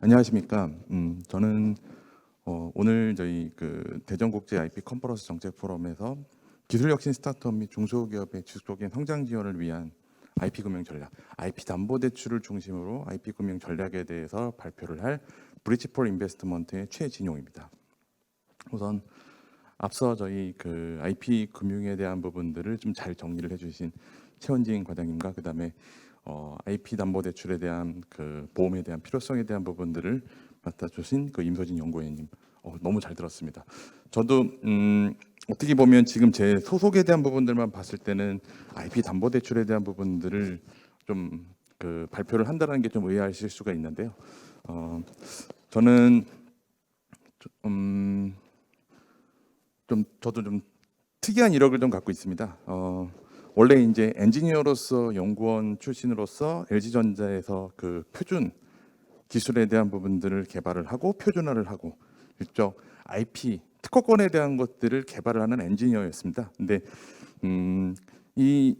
안녕하십니까. 저는 오늘 저희 대전국제 IP 컨퍼런스 정책 포럼에서 기술혁신 스타트업 및 중소기업의 지속적인 성장 지원을 위한 IP 금융 전략, IP 담보 대출을 중심으로 IP 금융 전략에 대해서 발표를 할 브릿지폴 인베스트먼트의 최진용입니다. 우선 앞서 저희 IP 금융에 대한 부분들을 좀 잘 정리를 해주신 최원진 과장님과 그다음에 IP 담보 대출에 대한 보험에 대한 필요성에 대한 부분들을 맡아주신 임소진 연구위원님, 너무 잘 들었습니다. 저도 어떻게 보면 지금 제 소속에 대한 부분들만 봤을 때는 IP 담보 대출에 대한 부분들을 좀 발표를 한다는 게 좀 의아하실 수가 있는데요. 저는 저도 좀 특이한 이력을 좀 갖고 있습니다. 원래 이제 엔지니어로서 연구원 출신으로서 LG전자에서 표준 기술에 대한 부분들을 개발을 하고 표준화를 하고 일종 IP 특허권에 대한 것들을 개발을 하는 엔지니어였습니다. 근데 이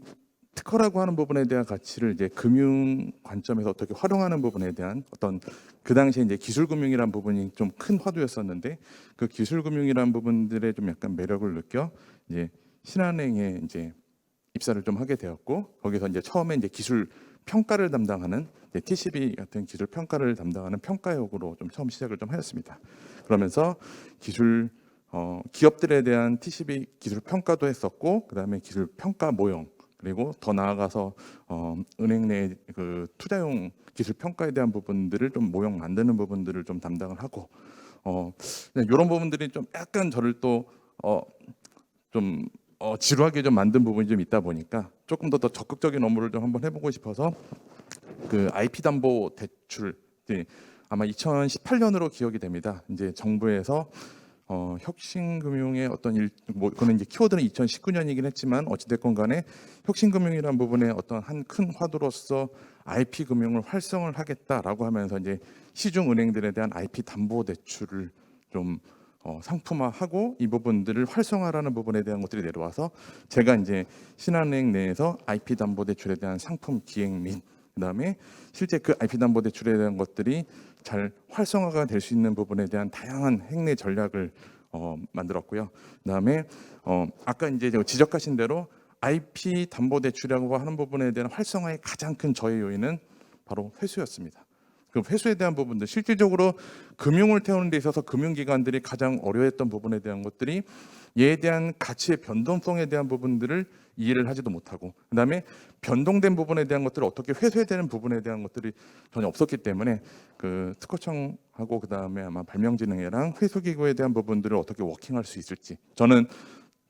특허라고 하는 부분에 대한 가치를 이제 금융 관점에서 어떻게 활용하는 부분에 대한 어떤 그 당시에 이제 기술 금융이라는 부분이 좀 큰 화두였었는데 그 기술 금융이라는 부분들에 좀 약간 매력을 느껴 이제 신한은행에 이제 입사를 좀 하게 되었고 거기서 이제 처음에 이제 기술 평가를 담당하는 TCB 같은 기술 평가를 담당하는 평가역으로 좀 처음 시작을 좀 하였습니다. 그러면서 기술 기업들에 대한 TCB 기술 평가도 했었고 그다음에 기술 평가 모형 그리고 더 나아가서 은행 내 투자용 기술 평가에 대한 부분들을 좀 모형 만드는 부분들을 좀 담당을 하고 이런 부분들이 좀 약간 저를 또좀 지루하게 좀 만든 부분이 좀 있다 보니까 조금 더 적극적인 업무를 좀 한번 해보고 싶어서 IP 담보 대출 아마 2018년으로 기억이 됩니다. 이제 정부에서 혁신금융의 어떤 그는 이제 키워드는 2019년이긴 했지만 어찌됐건 간에 혁신금융이라는 부분에 어떤 한 큰 화두로서 IP 금융을 활성을 하겠다라고 하면서 이제 시중 은행들에 대한 IP 담보 대출을 좀 상품화하고 이 부분들을 활성화라는 부분에 대한 것들이 내려와서 제가 이제 신한은행 내에서 IP 담보 대출에 대한 상품 기획 및 그다음에 실제 IP 담보 대출에 대한 것들이 잘 활성화가 될 수 있는 부분에 대한 다양한 행내 전략을 만들었고요. 그다음에 아까 이제 지적하신 대로 IP 담보 대출이라고 하는 부분에 대한 활성화의 가장 큰 저의 요인은 바로 회수였습니다. 그 회수에 대한 부분들 실질적으로 금융을 태우는 데 있어서 금융기관들이 가장 어려워했던 부분에 대한 것들이 이에 대한 가치의 변동성에 대한 부분들을 이해를 하지도 못하고 그다음에 변동된 부분에 대한 것들을 어떻게 회수해야 되는 부분에 대한 것들이 전혀 없었기 때문에 특허청하고 그다음에 아마 발명진흥회랑 회수기구에 대한 부분들을 어떻게 워킹할 수 있을지 저는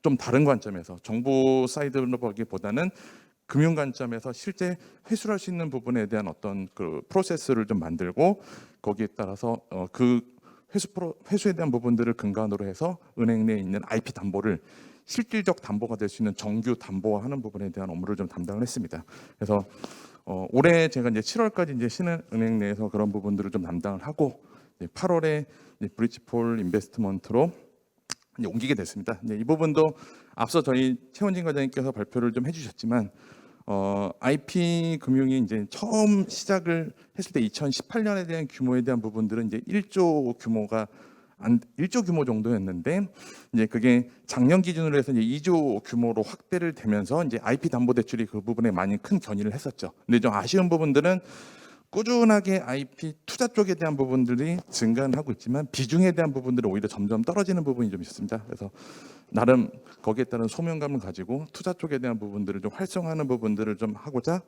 좀 다른 관점에서 정부 사이드로 보기보다는 금융 관점에서 실제 회수할 수 있는 부분에 대한 어떤 프로세스를 좀 만들고 거기에 따라서 회수에 대한 부분들을 근간으로 해서 은행 내에 있는 IP 담보를 실질적 담보가 될 수 있는 정규 담보화하는 부분에 대한 업무를 좀 담당을 했습니다. 그래서 올해 제가 이제 7월까지 이제 신한은행 내에서 그런 부분들을 좀 담당을 하고 8월에 브릿지폴 인베스트먼트로 이제 옮기게 됐습니다. 이 부분도 앞서 저희 최원진 과장님께서 발표를 좀 해주셨지만 IP 금융이 이제 처음 시작을 했을 때 2018년에 대한 규모에 대한 부분들은 이제 1조 규모가 1조 규모 정도였는데 이제 그게 작년 기준으로 해서 이제 2조 규모로 확대를 되면서 이제 IP 담보 대출이 그 부분에 많이 큰 견인을 했었죠. 근데 좀 아쉬운 부분들은 꾸준하게 IP 투자 쪽에 대한 부분들이 증가는 하고 있지만 비중에 대한 부분들은 오히려 점점 떨어지는 부분이 좀 있습니다. 그래서 나름 거기에 따른 소명감을 가지고 투자 쪽에 대한 부분들을 좀 활성화하는 부분들을 좀 하고자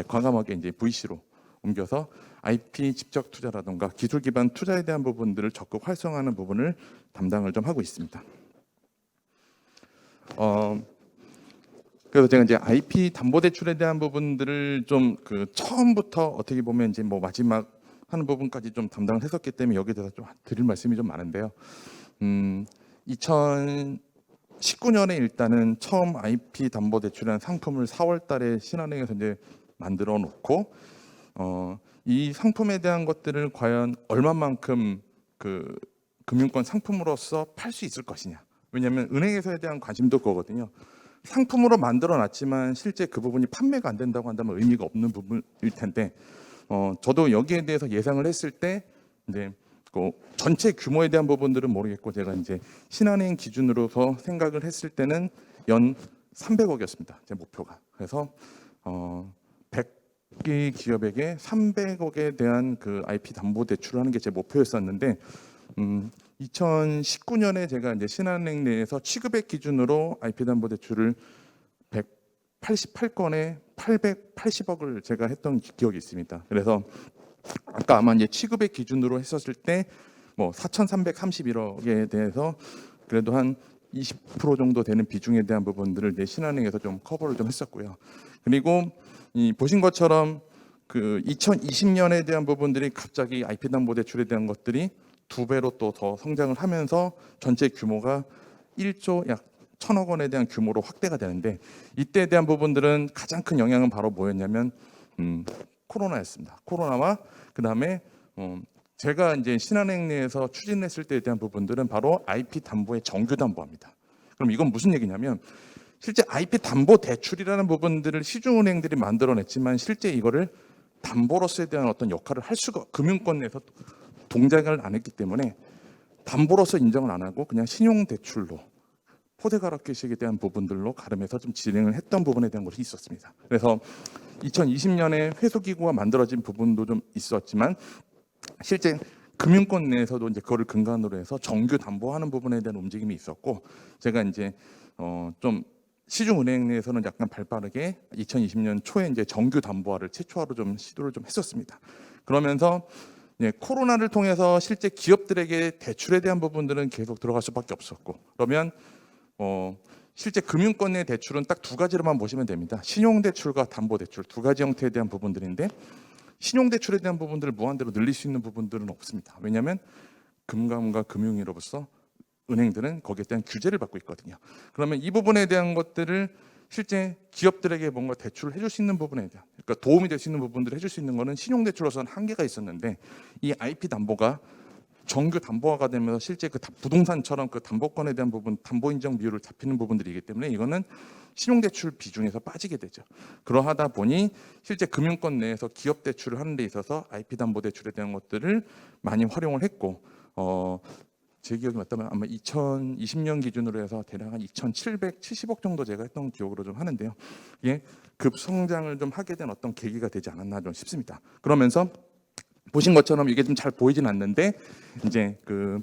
과감하게 이제 VC로 옮겨서 IP 직접 투자라든가 기술 기반 투자에 대한 부분들을 적극 활성화하는 부분을 담당을 좀 하고 있습니다. 그래서 제가 이제 IP 담보 대출에 대한 부분들을 좀 처음부터 어떻게 보면 이제 마지막 하는 부분까지 좀 담당을 했었기 때문에 여기에 대해서 좀 드릴 말씀이 좀 많은데요. 2019년에 일단은 처음 IP 담보 대출이라는 상품을 4월달에 신한은행에서 이제 만들어 놓고 이 상품에 대한 것들을 과연 얼마만큼 금융권 상품으로서 팔 수 있을 것이냐. 왜냐하면 은행에서에 대한 관심도 그거거든요. 상품으로 만들어 놨지만 실제 그 부분이 판매가 안 된다고 한다면 의미가 없는 부분일 텐데 저도 여기에 대해서 예상을 했을 때 근데 그 전체 규모에 대한 부분들은 모르겠고 제가 이제 신한은행 기준으로서 생각을 했을 때는 연 300억이었습니다. 제 목표가. 그래서 100개 기업에게 300억에 대한 그 IP 담보 대출을 하는 게 제 목표였었는데 2019년에 제가 이제 신한은행 내에서 취급액 기준으로 IP 담보 대출을 188건에 880억을 제가 했던 기억이 있습니다. 그래서 아까 아마 이제 취급액 기준으로 했었을 때 뭐 4,331억에 대해서 그래도 한 20% 정도 되는 비중에 대한 부분들을 내 신한은행에서 좀 커버를 좀 했었고요. 그리고 이 보신 것처럼 그 2020년에 대한 부분들이 갑자기 IP 담보 대출에 대한 것들이 2배로 또 더 성장을 하면서 전체 규모가 1조 약 1,000억 원에 대한 규모로 확대가 되는데 이때에 대한 부분들은 가장 큰 영향은 바로 뭐였냐면 코로나였습니다. 코로나와 그다음에 제가 이제 신한은행 내에서 추진했을 때에 대한 부분들은 바로 IP 담보의 정규 담보합니다. 그럼 이건 무슨 얘기냐면 실제 IP 담보 대출이라는 부분들을 시중은행들이 만들어냈지만 실제 이거를 담보로서에 대한 어떤 역할을 할 수가 금융권 내에서 동작을 안 했기 때문에 담보로서 인정을 안 하고 그냥 신용 대출로 포대가락기식에 대한 부분들로 가름해서 좀 진행을 했던 부분에 대한 것이 있었습니다. 그래서 2020년에 회수기구가 만들어진 부분도 좀 있었지만 실제 금융권 내에서도 이제 그거를 근간으로 해서 정규 담보하는 부분에 대한 움직임이 있었고 제가 이제 좀 시중은행 내에서는 약간 발빠르게 2020년 초에 이제 정규 담보화를 최초화로 좀 시도를 좀 했었습니다. 그러면서 코로나를 통해서 실제 기업들에게 대출에 대한 부분들은 계속 들어갈 수밖에 없었고 그러면 실제 금융권 내 대출은 딱 2가지로만 보시면 됩니다. 신용대출과 담보대출 2가지 형태에 대한 부분들인데 신용대출에 대한 부분들을 무한대로 늘릴 수 있는 부분들은 없습니다. 왜냐하면 금감과 금융위로부터 은행들은 거기에 대한 규제를 받고 있거든요. 그러면 이 부분에 대한 것들을 실제 기업들에게 뭔가 대출을 해줄 수 있는 부분에 대한 그러니까 도움이 될 수 있는 부분들을 해줄 수 있는 거는 신용대출로서는 한계가 있었는데 이 IP 담보가 정규 담보화가 되면서 실제 그 부동산처럼 그 담보권에 대한 부분 담보 인정 비율을 잡히는 부분들이기 때문에 이거는 신용대출 비중에서 빠지게 되죠. 그러하다 보니 실제 금융권 내에서 기업 대출을 하는 데 있어서 IP 담보 대출에 대한 것들을 많이 활용을 했고 제 기억이 맞다면 아마 2020년 기준으로 해서 대략 한 2,770억 정도 제가 했던 기억으로 좀 하는데요. 이게 급성장을 좀 하게 된 어떤 계기가 되지 않았나 좀 싶습니다. 그러면서 보신 것처럼 이게 좀 잘 보이진 않는데 이제 그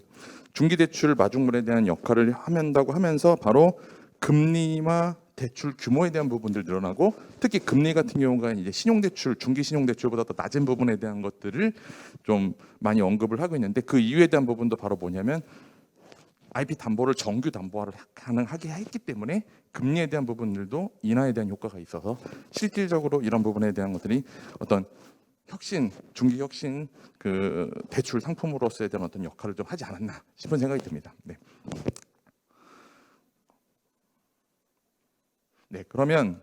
중기대출 마중물에 대한 역할을 한다고 하면서 바로 금리와 대출 규모에 대한 부분들 늘어나고 특히 금리 같은 경우가 이제 신용대출 중기 신용대출보다 더 낮은 부분에 대한 것들을 좀 많이 언급을 하고 있는데 그 이유에 대한 부분도 바로 뭐냐면 IP 담보를 정규 담보화를 가능하게 했기 때문에 금리에 대한 부분들도 인하에 대한 효과가 있어서 실질적으로 이런 부분에 대한 것들이 어떤 혁신, 중기 혁신 그 대출 상품으로서에 대한 어떤 역할을 좀 하지 않았나 싶은 생각이 듭니다. 네, 그러면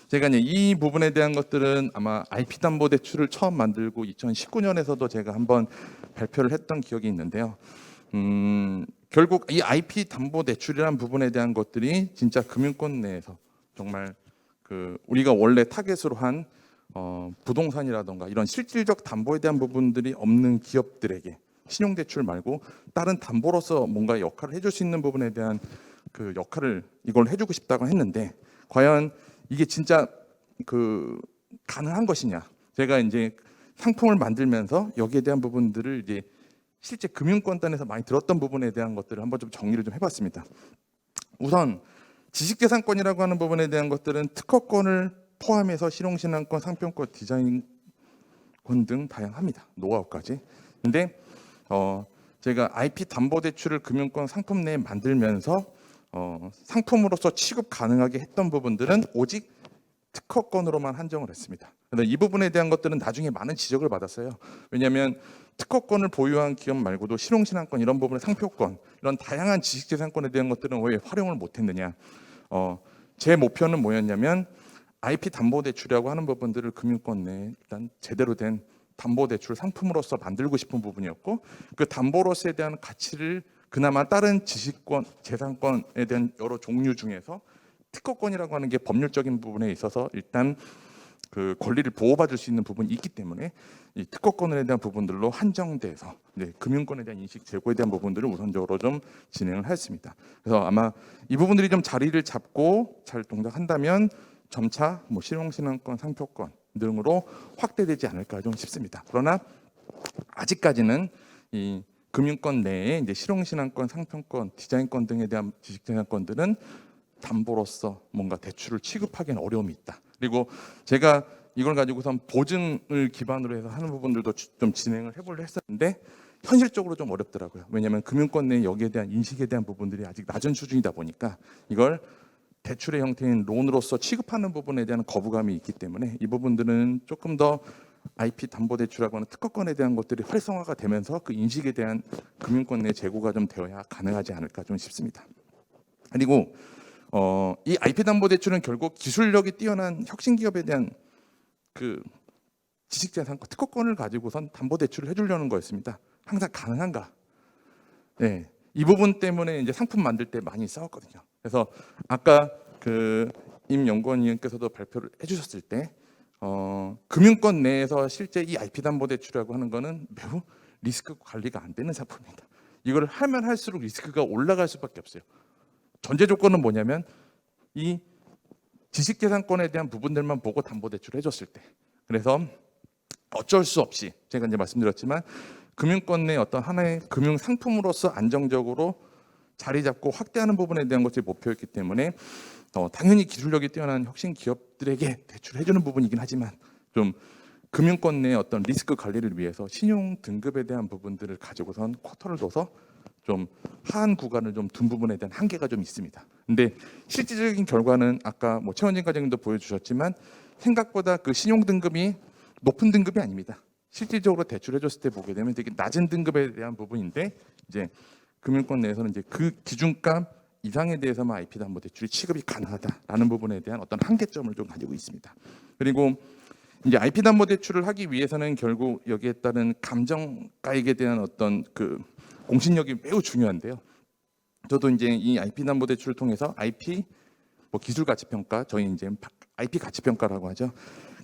제가 이제 이 부분에 대한 것들은 아마 IP 담보 대출을 처음 만들고 2019년에서도 제가 한번 발표를 했던 기억이 있는데요. 결국 이 IP 담보 대출이라는 부분에 대한 것들이 진짜 금융권 내에서 정말 그 우리가 원래 타겟으로 한 부동산이라던가 이런 실질적 담보에 대한 부분들이 없는 기업들에게 신용대출 말고 다른 담보로서 뭔가 역할을 해줄 수 있는 부분에 대한 그 역할을 이걸 해주고 싶다고 했는데 과연 이게 진짜 그 가능한 것이냐? 제가 이제 상품을 만들면서 여기에 대한 부분들을 이제 실제 금융권단에서 많이 들었던 부분에 대한 것들을 한번 좀 정리를 좀 해봤습니다. 우선 지식재산권이라고 하는 부분에 대한 것들은 특허권을 포함해서 실용신한권, 상표권, 디자인권 등 다양합니다. 노하우까지. 근데 제가 IP 담보대출을 금융권 상품 내에 만들면서 상품으로서 취급 가능하게 했던 부분들은 오직 특허권으로만 한정을 했습니다. 그런데 이 부분에 대한 것들은 나중에 많은 지적을 받았어요. 왜냐하면 특허권을 보유한 기업 말고도 실용신한권 이런 부분의 상표권 이런 다양한 지식재산권에 대한 것들은 왜 활용을 못했느냐. 제 목표는 뭐였냐면 IP 담보대출이라고 하는 부분들을 금융권 내에 일단 제대로 된 담보대출 상품으로서 만들고 싶은 부분이었고 그 담보로서에 대한 가치를 그나마 다른 지식권, 재산권에 대한 여러 종류 중에서 특허권이라고 하는 게 법률적인 부분에 있어서 일단 그 권리를 보호받을 수 있는 부분이 있기 때문에 이 특허권에 대한 부분들로 한정돼서 금융권에 대한 인식 제고에 대한 부분들을 우선적으로 좀 진행을 했습니다. 그래서 아마 이 부분들이 좀 자리를 잡고 잘 동작한다면 점차 뭐 실용신앙권, 상표권 등으로 확대되지 않을까 좀 싶습니다. 그러나 아직까지는 이 금융권 내에 이제 실용신앙권, 상표권, 디자인권 등에 대한 지식재산권들은 담보로서 뭔가 대출을 취급하기는 어려움이 있다. 그리고 제가 이걸 가지고선 보증을 기반으로 해서 하는 부분들도 좀 진행을 해보려 했었는데 현실적으로 좀 어렵더라고요. 왜냐하면 금융권 내 여기에 대한 인식에 대한 부분들이 아직 낮은 수준이다 보니까 이걸 대출의 형태인 론으로서 취급하는 부분에 대한 거부감이 있기 때문에 이 부분들은 조금 더 IP 담보대출하고 하는 특허권에 대한 것들이 활성화가 되면서 그 인식에 대한 금융권 내 제고가 좀 되어야 가능하지 않을까 좀 싶습니다. 그리고 이 IP 담보대출은 결국 기술력이 뛰어난 혁신 기업에 대한 그 지식재산권 특허권을 가지고선 담보대출을 해주려는 거였습니다. 항상 가능한가? 네, 이 부분 때문에 이제 상품 만들 때 많이 싸웠거든요. 그래서 아까 그 임연구원위원께서도 발표를 해주셨을 때 금융권 내에서 실제 이 IP 담보대출이라고 하는 거는 매우 리스크 관리가 안 되는 상품입니다. 이걸 하면 할수록 리스크가 올라갈 수밖에 없어요. 전제 조건은 뭐냐면 이 지식재산권에 대한 부분들만 보고 담보대출을 해줬을 때, 그래서 어쩔 수 없이 제가 이제 말씀드렸지만 금융권 내 어떤 하나의 금융 상품으로서 안정적으로 자리 잡고 확대하는 부분에 대한 것이 목표였기 때문에 당연히 기술력이 뛰어난 혁신 기업들에게 대출해주는 부분이긴 하지만 좀 금융권 내 어떤 리스크 관리를 위해서 신용 등급에 대한 부분들을 가지고선 쿼터를 둬서 좀 하한 구간을 좀 둔 부분에 대한 한계가 좀 있습니다. 근데 실질적인 결과는 아까 뭐 최원진 과장님도 보여주셨지만 생각보다 그 신용 등급이 높은 등급이 아닙니다. 실질적으로 대출해줬을 때 보게 되면 되게 낮은 등급에 대한 부분인데 이제 금융권 내에서는 이제 그 기준값 이상에 대해서만 IP 담보 대출이 취급이 가능하다라는 부분에 대한 어떤 한계점을 좀 가지고 있습니다. 그리고 이제 IP 담보 대출을 하기 위해서는 결국 여기에 따른 감정가액에 대한 어떤 그 공신력이 매우 중요한데요. 저도 이제 이 IP 담보 대출을 통해서 IP 뭐 기술 가치 평가, 저희 이제 IP 가치 평가라고 하죠.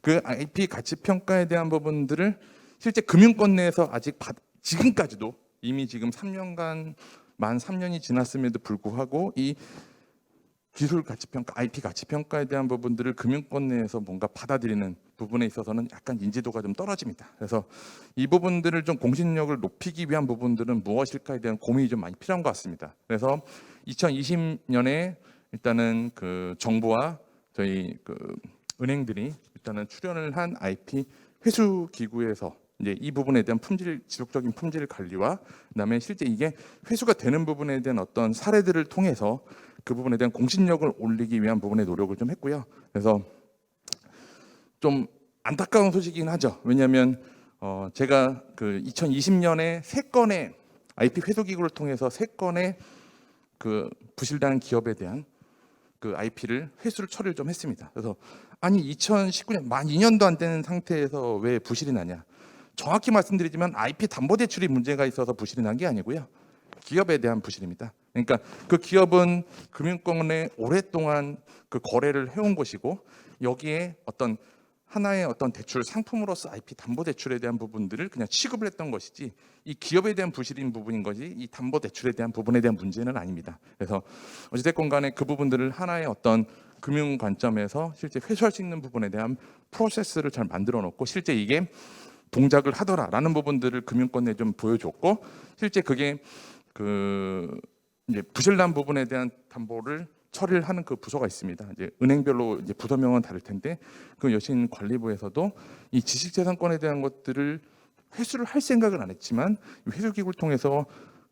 그 IP 가치 평가에 대한 부분들을 실제 금융권 내에서 아직 지금까지도 이미 지금 3년간 만 3년이 지났음에도 불구하고 이 기술 가치 평가, IP 가치 평가에 대한 부분들을 금융권 내에서 뭔가 받아들이는 부분에 있어서는 약간 인지도가 좀 떨어집니다. 그래서 이 부분들을 좀 공신력을 높이기 위한 부분들은 무엇일까에 대한 고민이 좀 많이 필요한 것 같습니다. 그래서 2020년에 일단은 그 정부와 저희 그 은행들이 일단은 출연을 한 IP 회수 기구에서 이제 이 부분에 대한 지속적인 품질 관리와 그다음에 실제 이게 회수가 되는 부분에 대한 어떤 사례들을 통해서 그 부분에 대한 공신력을 올리기 위한 부분의 노력을 좀 했고요. 그래서 좀 안타까운 소식이긴 하죠. 왜냐하면 제가 그 2020년에 3건의 IP 회수 기구를 통해서 3건의 그 부실당한 기업에 대한 그 IP를 회수를 처리를 좀 했습니다. 그래서 아니 2019년 만 2년도 안 되는 상태에서 왜 부실이 나냐? 정확히 말씀드리지만 IP 담보 대출이 문제가 있어서 부실이 난 게 아니고요. 기업에 대한 부실입니다. 그러니까 그 기업은 금융권에 오랫동안 그 거래를 해온 것이고 여기에 어떤 하나의 어떤 대출 상품으로서 IP 담보 대출에 대한 부분들을 그냥 취급을 했던 것이지 이 기업에 대한 부실인 부분인 거지 이 담보 대출에 대한 부분에 대한 문제는 아닙니다. 그래서 어찌됐건 간에 그 부분들을 하나의 어떤 금융 관점에서 실제 회수할 수 있는 부분에 대한 프로세스를 잘 만들어 놓고 실제 이게 동작을 하더라라는 부분들을 금융권 내에 좀 보여줬고 실제 그게 그 이제 부실난 부분에 대한 담보를 처리를 하는 그 부서가 있습니다. 이제 은행별로 이제 부서명은 다를 텐데 그 여신관리부에서도 이 지식재산권에 대한 것들을 회수를 할 생각은 안 했지만 회수기구를 통해서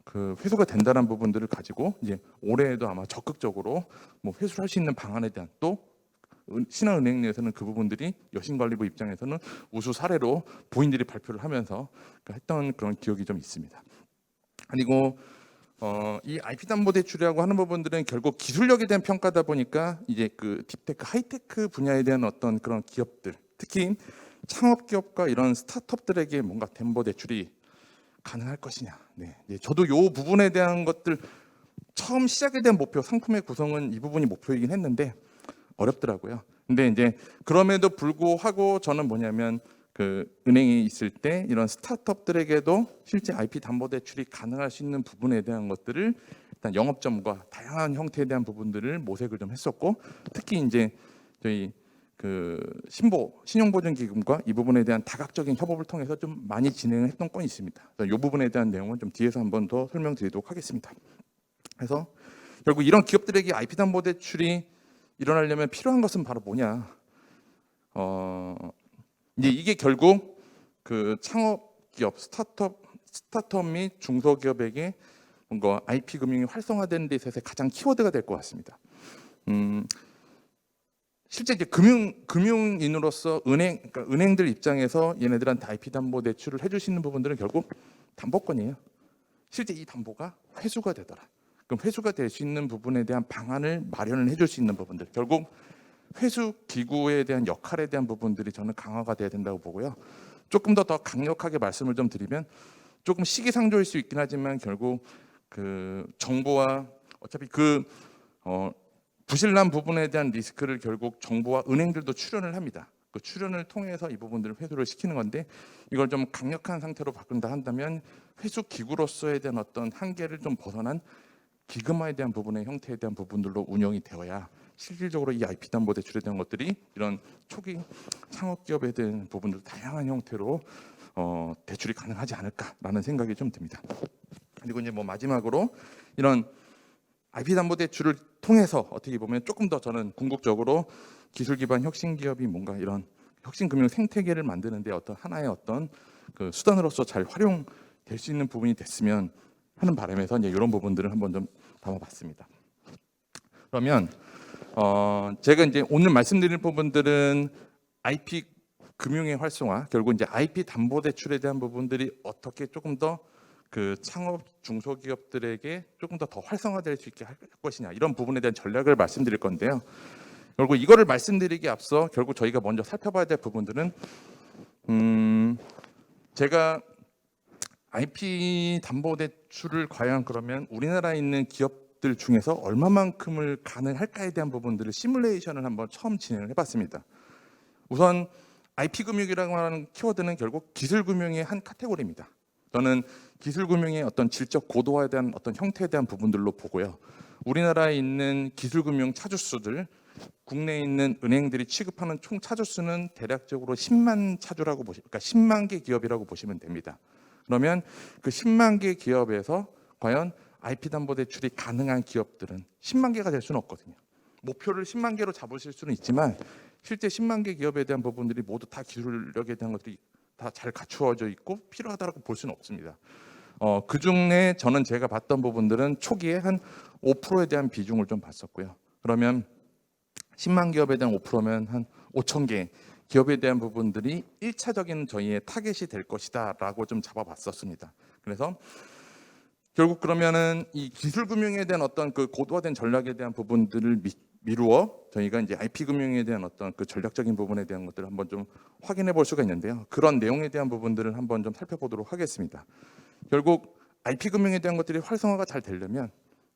그 회수가 된다는 부분들을 가지고 이제 올해에도 아마 적극적으로 뭐 회수를 할 수 있는 방안에 대한 또 신한은행 내에서는 그 부분들이 여신관리부 입장에서는 우수 사례로 본인들이 발표를 하면서 했던 그런 기억이 좀 있습니다. 그리고 이 IP 담보 대출이라고 하는 부분들은 결국 기술력에 대한 평가다 보니까 이제 그 딥테크, 하이테크 분야에 대한 어떤 그런 기업들, 특히 창업 기업과 이런 스타트업들에게 뭔가 담보 대출이 가능할 것이냐. 네, 저도 이 부분에 대한 것들 처음 시작에 대한 목표, 상품의 구성은 이 부분이 목표이긴 했는데 어렵더라고요. 근데 이제 그럼에도 불구하고 저는 뭐냐면 그 은행에 있을 때 이런 스타트업들에게도 실제 IP 담보 대출이 가능할 수 있는 부분에 대한 것들을 일단 영업점과 다양한 형태에 대한 부분들을 모색을 좀 했었고, 특히 이제 저희 그 신용보증기금과 이 부분에 대한 다각적인 협업을 통해서 좀 많이 진행을 했던 건이 있습니다. 이 부분에 대한 내용은 좀 뒤에서 한번 더 설명드리도록 하겠습니다. 그래서 결국 이런 기업들에게 IP 담보 대출이 일어나려면 필요한 것은 바로 뭐냐? 이제 이게 결국 그 창업 기업, 스타트업 및 중소기업에게 뭔가 IP 금융이 활성화되는 데 있어서 가장 키워드가 될 것 같습니다. 실제 이제 금융인으로서 그러니까 은행들 입장에서 얘네들한테 IP 담보 대출을 해줄 수 있는 부분들은 결국 담보권이에요. 실제 이 담보가 회수가 되더라. 그럼 회수가 될 수 있는 부분에 대한 방안을 마련을 해줄 수 있는 부분들, 결국 회수 기구에 대한 역할에 대한 부분들이 저는 강화가 돼야 된다고 보고요. 조금 더 강력하게 말씀을 좀 드리면, 조금 시기상조일 수 있긴 하지만 결국 그 정부와 어차피 부실난 부분에 대한 리스크를 결국 정부와 은행들도 출연을 합니다. 그 출연을 통해서 이 부분들을 회수를 시키는 건데, 이걸 좀 강력한 상태로 바꾼다 한다면 회수 기구로서에 대한 어떤 한계를 좀 벗어난 기금화에 대한 부분의 형태에 대한 부분들로 운영이 되어야 실질적으로 이 IP 담보 대출에 대한 것들이 이런 초기 창업 기업에 대한 부분들 다양한 형태로 대출이 가능하지 않을까라는 생각이 좀 듭니다. 그리고 이제 뭐 마지막으로 이런 IP 담보 대출을 통해서 어떻게 보면 조금 더 저는 궁극적으로 기술 기반 혁신 기업이 뭔가 이런 혁신 금융 생태계를 만드는데 어떤 하나의 어떤 그 수단으로서 잘 활용될 수 있는 부분이 됐으면 하는 바람에서 이제 이런 부분들을 한번 좀 담아봤습니다. 그러면 제가 이제 오늘 말씀드릴 부분들은 IP 금융의 활성화, 결국 이제 IP 담보 대출에 대한 부분들이 어떻게 조금 더 그 창업 중소기업들에게 조금 더 활성화될 수 있게 할 것이냐, 이런 부분에 대한 전략을 말씀드릴 건데요. 결국 이거를 말씀드리기 앞서 결국 저희가 먼저 살펴봐야 될 부분들은 제가 IP 담보 대출을 과연 그러면 우리나라에 있는 기업들 중에서 얼마만큼을 가능할까에 대한 부분들을 시뮬레이션을 한번 처음 진행을 해봤습니다. 우선 IP 금융이라고 하는 키워드는 결국 기술 금융의 한 카테고리입니다. 저는 기술 금융의 어떤 질적 고도화에 대한 어떤 형태에 대한 부분들로 보고요. 우리나라에 있는 기술 금융 차주수들, 국내에 있는 은행들이 취급하는 총 차주수는 대략적으로 10만 차주라고 그러니까 10만 개 기업이라고 보시면 됩니다. 그러면 그 10만 개 기업에서 과연 IP 담보 대출이 가능한 기업들은 10만 개가 될 수는 없거든요. 목표를 10만 개로 잡으실 수는 있지만 실제 10만 개 기업에 대한 부분들이 모두 다 기술력에 대한 것들이 다 잘 갖추어져 있고 필요하다고 볼 수는 없습니다. 그 중에 저는 제가 봤던 부분들은 초기에 한 5%에 대한 비중을 좀 봤었고요. 그러면 10만 기업에 대한 5%면 한 5천 개 기업에 대한 부분들이 1차적인 저희의 타겟이 될 것이다라고 좀 잡아봤었습니다. 그래서 결국 그러면은 이 기술 금융에 대한 어떤 그 고도화된 전략에 대한 부분들을 미루어 저희가 이제 IP 금융에 대한 어떤 그 전략적인 부분에 대한 것들을 한번 좀 확인해 볼 수가 있는데요. 그런 내용에 대한 부분들을 한번 좀 살펴보도록 하겠습니다. 결국 IP 금융에 대한 것들이 활성화가 잘 되려면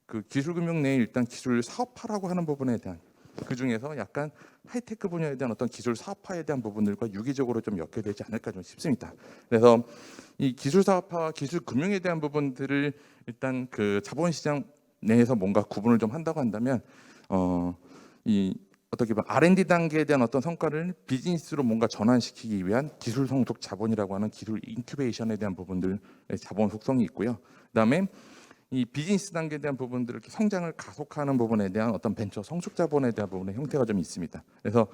그 기술 금융 내에 일단 기술 사업화라고 하는 부분에 대한, 그 중에서 약간 하이테크 분야에 대한 어떤 기술 사업화에 대한 부분들과 유기적으로 좀 엮여되지 않을까 좀 싶습니다. 그래서 이 기술 사업화와 기술 금융에 대한 부분들을 일단 그 자본시장 내에서 뭔가 구분을 좀 한다고 한다면 이 어떻게 보면 R&D 단계에 대한 어떤 성과를 비즈니스로 뭔가 전환시키기 위한 기술 성숙 자본이라고 하는 기술 인큐베이션에 대한 부분들의 자본 속성이 있고요. 그다음에 이 비즈니스 단계에 대한 부분들을 성장을 가속화하는 부분에 대한 어떤 벤처 성숙 자본에 대한 부분의 형태가 좀 있습니다. 그래서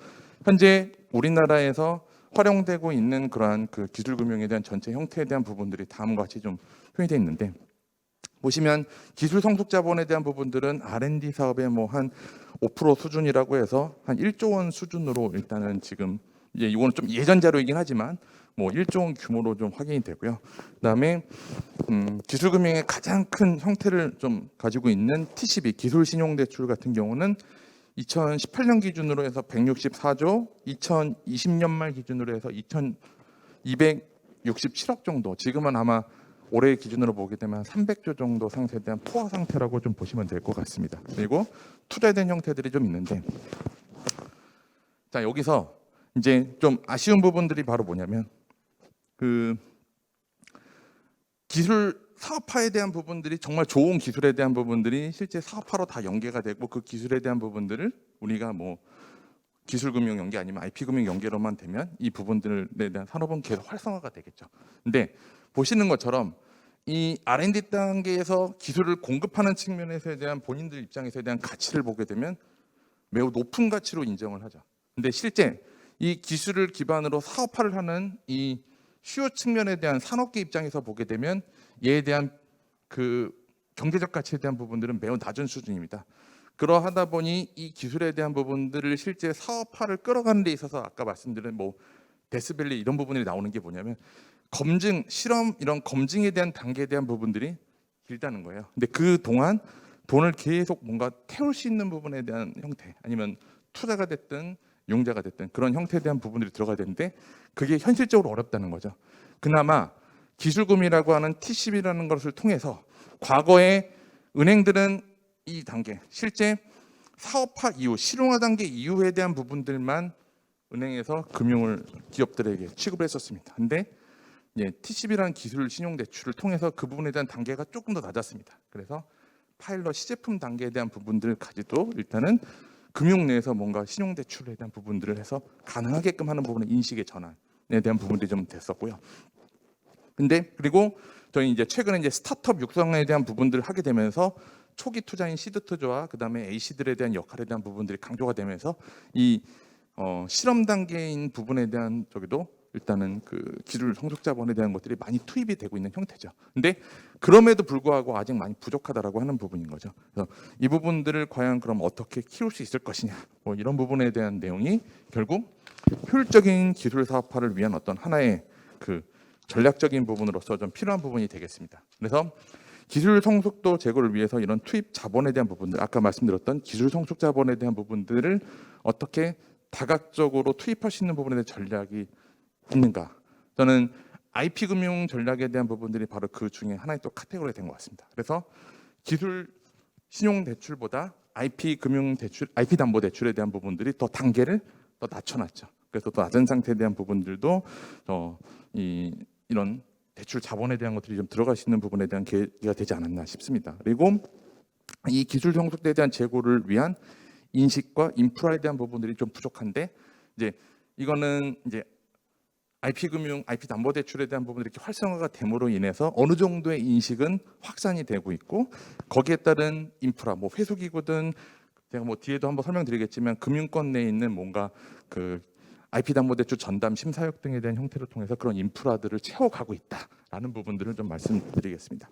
현재 우리나라에서 활용되고 있는 그러한 그 기술 금융에 대한 전체 형태에 대한 부분들이 다음과 같이 좀 표현이 되어 있는데, 보시면 기술 성숙 자본에 대한 부분들은 R&D 사업의 뭐 한 5% 수준이라고 해서 한 1조 원 수준으로 일단은 지금 이제 이거는 좀 예전 자료이긴 하지만 뭐 1조 원 규모로 좀 확인이 되고요. 그다음에 기술 금융의 가장 큰 형태를 좀 가지고 있는 TCB 기술 신용 대출 같은 경우는 2018년 기준으로 해서 164조, 2020년 말 기준으로 해서 2,267억 정도, 지금은 아마 올해 기준으로 보게 되면 300조 정도 상태에 대한 포화 상태라고 좀 보시면 될 것 같습니다. 그리고 투자된 형태들이 좀 있는데, 자, 여기서 이제 좀 아쉬운 부분들이 바로 뭐냐면 그 기술 사업화에 대한 부분들이 정말 좋은 기술에 대한 부분들이 실제 사업화로 다 연계가 되고 그 기술에 대한 부분들을 우리가 뭐 기술금융 연계 아니면 IP금융 연계로만 되면 이 부분들에 대한 산업은 계속 활성화가 되겠죠. 근데 보시는 것처럼 이 R&D 단계에서 기술을 공급하는 측면에서에 대한 본인들 입장에서에 대한 가치를 보게 되면 매우 높은 가치로 인정을 하죠. 근데 실제 이 기술을 기반으로 사업화를 하는 이 수요 측면에 대한 산업계 입장에서 보게 되면 이에 대한 그 경제적 가치에 대한 부분들은 매우 낮은 수준입니다. 그러하다 보니 이 기술에 대한 부분들을 실제 사업화를 끌어가는 데 있어서 아까 말씀드린 뭐 데스밸리 이런 부분들이 나오는 게 뭐냐면 검증, 실험 이런 검증에 대한 단계에 대한 부분들이 길다는 거예요. 근데 그 동안 돈을 계속 뭔가 태울 수 있는 부분에 대한 형태 아니면 투자가 됐든 융자가 됐든 그런 형태에 대한 부분들이 들어가야 되는데 그게 현실적으로 어렵다는 거죠. 그나마 기술금이라고 하는 T10이라는 것을 통해서 과거에 은행들은 이 단계 실제 사업화 이후 실용화 단계 이후에 대한 부분들만 은행에서 금융을 기업들에게 취급을 했었습니다. 근데 T10이라는 기술 신용 대출을 통해서 그 부분에 대한 단계가 조금 더 낮았습니다. 그래서 파일럿 시제품 단계에 대한 부분들까지도 일단은 금융 내에서 뭔가 신용 대출에 대한 부분들을 해서 가능하게끔 하는 부분의 인식의 전환에 대한 부분들이 좀 됐었고요. 근데 그리고 저희 이제 최근에 이제 스타트업 육성에 대한 부분들을 하게 되면서 초기 투자인 시드 투자와 그다음에 A씨들에 대한 역할에 대한 부분들이 강조가 되면서 이 실험 단계인 부분에 대한 저기도 일단은 그 기술 성숙 자본에 대한 것들이 많이 투입이 되고 있는 형태죠. 근데 그럼에도 불구하고 아직 많이 부족하다라고 하는 부분인 거죠. 그래서 이 부분들을 과연 그럼 어떻게 키울 수 있을 것이냐, 뭐 이런 부분에 대한 내용이 결국 효율적인 기술 사업화를 위한 어떤 하나의 그 전략적인 부분으로서 좀 필요한 부분이 되겠습니다. 그래서 기술 성숙도 제고를 위해서 이런 투입 자본에 대한 부분들, 아까 말씀드렸던 기술 성숙 자본에 대한 부분들을 어떻게 다각적으로 투입할 수 있는 부분에 대한 전략이 있는가? 저는 IP 금융 전략에 대한 부분들이 바로 그 중에 하나의 또 카테고리가 된 것 같습니다. 그래서 기술 신용 대출보다 IP 금융 대출, IP 담보 대출에 대한 부분들이 더 단계를 더 낮춰놨죠. 그래서 더 낮은 상태에 대한 부분들도 이런 대출 자본에 대한 것들이 좀 들어갈 수 있는 부분에 대한 계기가 되지 않았나 싶습니다. 그리고 이 기술 성숙에 대한 제고를 위한 인식과 인프라에 대한 부분들이 좀 부족한데 이제 이거는 이제 IP 금융, IP 담보 대출에 대한 부분들이 이렇게 활성화가 됨으로 인해서 어느 정도의 인식은 확산이 되고 있고 거기에 따른 인프라, 뭐 회수기구든 제가 뭐 뒤에도 한번 설명드리겠지만 금융권 내에 있는 뭔가 그 IP 담보 대출 전담 심사역 등에 대한 형태를 통해서 그런 인프라들을 채워가고 있다라는 부분들을 좀 말씀드리겠습니다.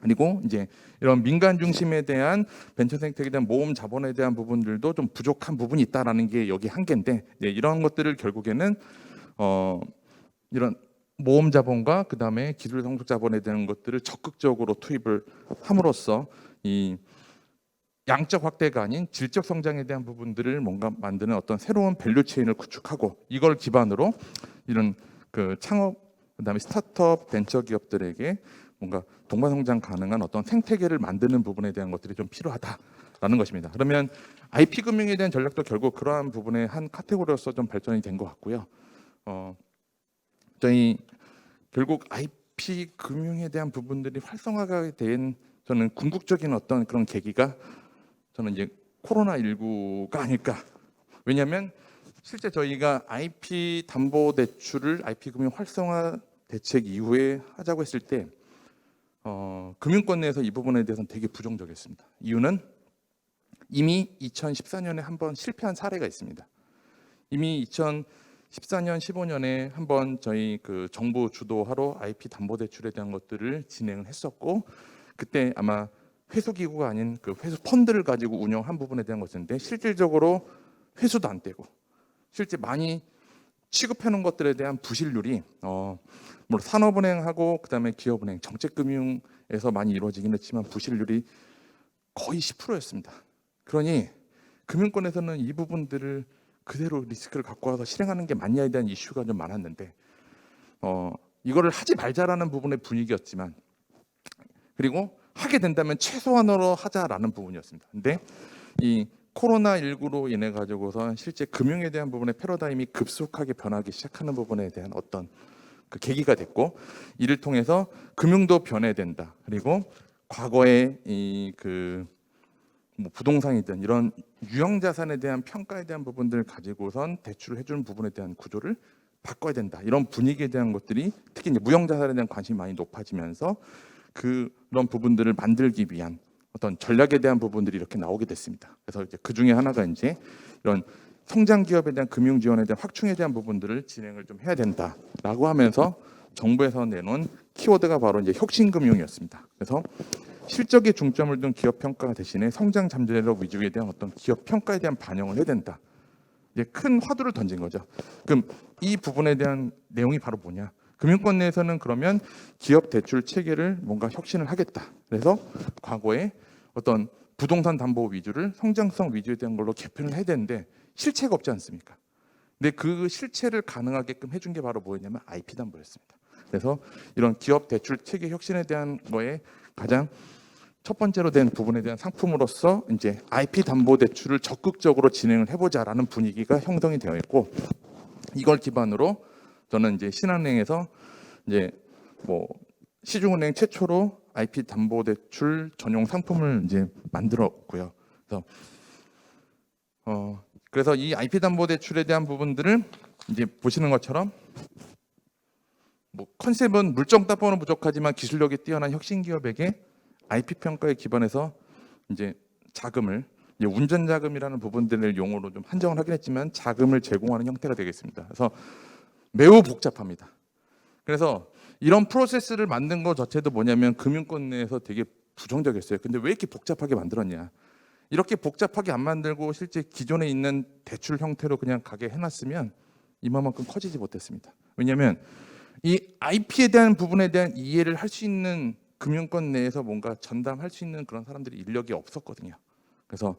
그리고 이제 이런 민간 중심에 대한 벤처 생태계에 대한 모험 자본에 대한 부분들도 좀 부족한 부분이 있다라는 게 여기 한계인데 이런 것들을 결국에는 이런 모험 자본과 그다음에 기술 성숙 자본에 대한 것들을 적극적으로 투입을 함으로써 이 양적 확대가 아닌 질적 성장에 대한 부분들을 뭔가 만드는 어떤 새로운 밸류 체인을 구축하고 이걸 기반으로 이런 그 창업 그다음에 스타트업 벤처 기업들에게 뭔가 동반 성장 가능한 어떤 생태계를 만드는 부분에 대한 것들이 좀 필요하다라는 것입니다. 그러면 IP 금융에 대한 전략도 결국 그러한 부분의 한 카테고리로서 좀 발전이 된 것 같고요. 저희 결국 IP 금융에 대한 부분들이 활성화가 된 저는 궁극적인 어떤 그런 계기가 저는 이제 코로나19가 아닐까. 왜냐하면 실제 저희가 IP 담보 대출을 IP 금융 활성화 대책 이후에 하자고 했을 때 금융권 내에서 이 부분에 대해서는 되게 부정적이었습니다. 이유는 이미 2014년에 한번 실패한 사례가 있습니다. 이미 2014년, 15년에 한번 저희 그 정부 주도하로 IP 담보 대출에 대한 것들을 진행을 했었고 그때 아마 회수기구가 아닌 그 회수 펀드를 가지고 운영한 부분에 대한 것인데 실질적으로 회수도 안 되고 실제 많이 취급해 놓은 것들에 대한 부실률이 물론 산업은행하고 그다음에 기업은행 정책금융에서 많이 이루어지긴 했지만 부실률이 거의 10%였습니다. 그러니 금융권에서는 이 부분들을 그대로 리스크를 갖고 와서 실행하는 게 맞냐에 대한 이슈가 좀 많았는데 이거를 하지 말자라는 부분의 분위기였지만 그리고 하게 된다면 최소한으로 하자라는 부분이었습니다. 근데 이 코로나19로 인해 가지고서 실제 금융에 대한 부분의 패러다임이 급속하게 변하기 시작하는 부분에 대한 어떤 그 계기가 됐고, 이를 통해서 금융도 변해된다. 그리고 과거에 뭐 부동산이든 이런 유형 자산에 대한 평가에 대한 부분들을 가지고선 대출을 해주는 부분에 대한 구조를 바꿔야 된다. 이런 분위기에 대한 것들이 특히 이제 무형 자산에 대한 관심이 많이 높아지면서 그런 부분들을 만들기 위한 어떤 전략에 대한 부분들이 이렇게 나오게 됐습니다. 그래서 이제 그 중에 하나가 이제 이런 성장 기업에 대한 금융 지원에 대한 확충에 대한 부분들을 진행을 좀 해야 된다라고 하면서 정부에서 내놓은 키워드가 바로 이제 혁신금융이었습니다. 그래서 실적에 중점을 둔 기업 평가 대신에 성장 잠재력 위주에 대한 어떤 기업 평가에 대한 반영을 해야 된다. 이제 큰 화두를 던진 거죠. 그럼 이 부분에 대한 내용이 바로 뭐냐? 금융권 내에서는 그러면 기업 대출 체계를 뭔가 혁신을 하겠다. 그래서 과거에 어떤 부동산 담보 위주를 성장성 위주에 대한 걸로 개편을 해야 되는데 실체가 없지 않습니까? 근데 그 실체를 가능하게끔 해준 게 바로 뭐였냐면 IP 담보였습니다. 그래서 이런 기업 대출 체계 혁신에 대한 거에 가장 첫 번째로 된 부분에 대한 상품으로서 이제 IP 담보 대출을 적극적으로 진행을 해보자라는 분위기가 형성이 되어 있고, 이걸 기반으로 저는 이제 신한은행에서 이제 뭐 시중은행 최초로 IP 담보 대출 전용 상품을 이제 만들었고요. 그래서 이 IP 담보 대출에 대한 부분들을 이제 보시는 것처럼 뭐 컨셉은 물정 따보는 부족하지만 기술력이 뛰어난 혁신 기업에게 IP 평가에 기반해서 이제 자금을 이제 운전 자금이라는 부분들을 용어로 좀 한정을 하긴 했지만 자금을 제공하는 형태가 되겠습니다. 그래서 매우 복잡합니다. 그래서 이런 프로세스를 만든 것 자체도 뭐냐면 금융권 내에서 되게 부정적이었어요. 근데 왜 이렇게 복잡하게 만들었냐? 이렇게 복잡하게 안 만들고 실제 기존에 있는 대출 형태로 그냥 가게 해놨으면 이만큼 커지지 못했습니다. 왜냐하면 이 IP에 대한 부분에 대한 이해를 할 수 있는 금융권 내에서 뭔가 전담할 수 있는 그런 사람들이 인력이 없었거든요. 그래서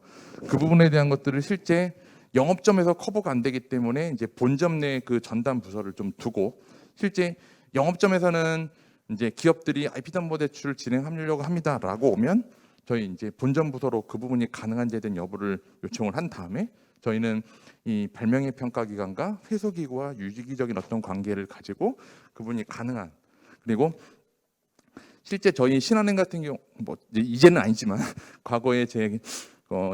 그 부분에 대한 것들을 실제 영업점에서 커버가 안 되기 때문에 이제 본점 내 그 전담 부서를 좀 두고, 실제 영업점에서는 이제 기업들이 IP 담보 대출을 진행하려고 합니다라고 오면 저희 이제 본점 부서로 그 부분이 가능한지에 대한 여부를 요청을 한 다음에 저희는 이 발명의 평가 기관과 회수 기구와 유기적인 어떤 관계를 가지고 그분이 가능한, 그리고 실제 저희 신한은행 같은 경우 뭐 이제는 아니지만 과거에 제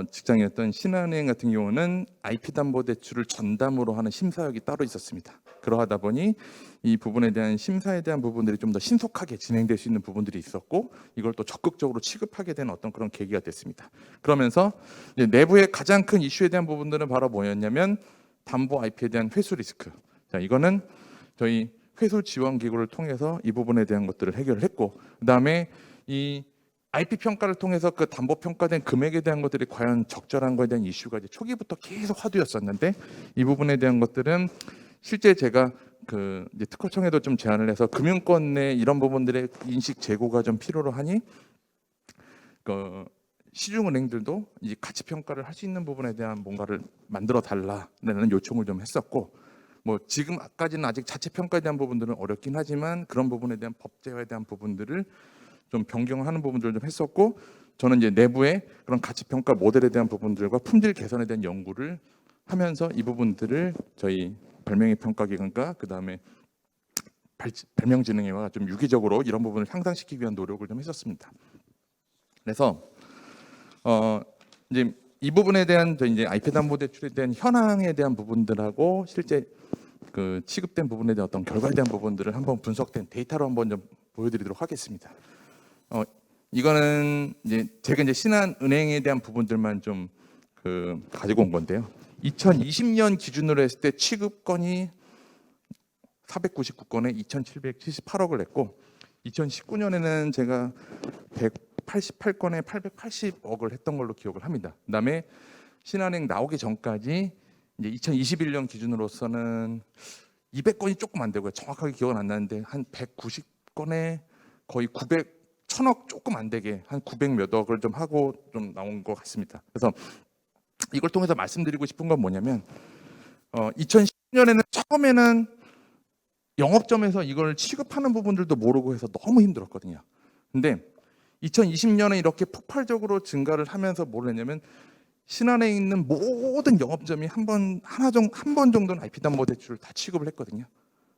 직장이었던 신한은행 같은 경우는 IP 담보 대출을 전담으로 하는 심사역이 따로 있었습니다. 그러하다 보니 이 부분에 대한 심사에 대한 부분들이 좀 더 신속하게 진행될 수 있는 부분들이 있었고, 이걸 또 적극적으로 취급하게 된 어떤 그런 계기가 됐습니다. 그러면서 이제 내부의 가장 큰 이슈에 대한 부분들은 바로 뭐였냐면 담보 IP에 대한 회수 리스크. 자, 이거는 저희 회수 지원 기구를 통해서 이 부분에 대한 것들을 해결을 했고, 그다음에 이 IP 평가를 통해서 그 담보 평가된 금액에 대한 것들이 과연 적절한 것에 대한 이슈가 이제 초기부터 계속 화두였었는데, 이 부분에 대한 것들은 실제 제가 그 이제 특허청에도 좀 제안을 해서 금융권 내 이런 부분들의 인식 제고가 좀 필요로 하니 그 시중은행들도 이제 가치 평가를 할 수 있는 부분에 대한 뭔가를 만들어 달라는 요청을 좀 했었고, 뭐 지금 까지는 아직 자체 평가에 대한 부분들은 어렵긴 하지만 그런 부분에 대한 법제화에 대한 부분들을 좀 변경하는 부분들을 좀 했었고, 저는 이제 내부의 그런 가치 평가 모델에 대한 부분들과 품질 개선에 대한 연구를 하면서 이 부분들을 저희 발명의 평가 기관과 그다음에 발명진흥회와 좀 유기적으로 이런 부분을 향상시키기 위한 노력을 좀 했었습니다. 그래서 이제 이 부분에 대한 이제 IP 담보 대출에 대한 현황에 대한 부분들하고 실제 그 취급된 부분에 대한 어떤 결과에 대한 부분들을 한번 분석된 데이터로 한번 좀 보여드리도록 하겠습니다. 이거는 이제 제가 이제 신한은행에 대한 부분들만 좀 가지고 온 건데요. 2020년 기준으로 했을 때 취급건이 499건에 2,778억을 냈고, 2019년에는 제가 188건에 880억을 했던 걸로 기억을 합니다. 그다음에 신한은행 나오기 전까지 이제 2021년 기준으로서는 200건이 조금 안 되고요. 정확하게 기억은 안 나는데 한 190건에 거의 1000억 조금 안 되게 한 900 몇 억을 좀 하고 좀 나온 것 같습니다. 그래서 이걸 통해서 말씀드리고 싶은 건 뭐냐면 2010년에는 처음에는 영업점에서 이걸 취급하는 부분들도 모르고 해서 너무 힘들었거든요. 근데 2020년에 이렇게 폭발적으로 증가를 하면서 뭘 했냐면 신한에 있는 모든 영업점이 한 번 정도는 IP담보대출을 다 취급을 했거든요.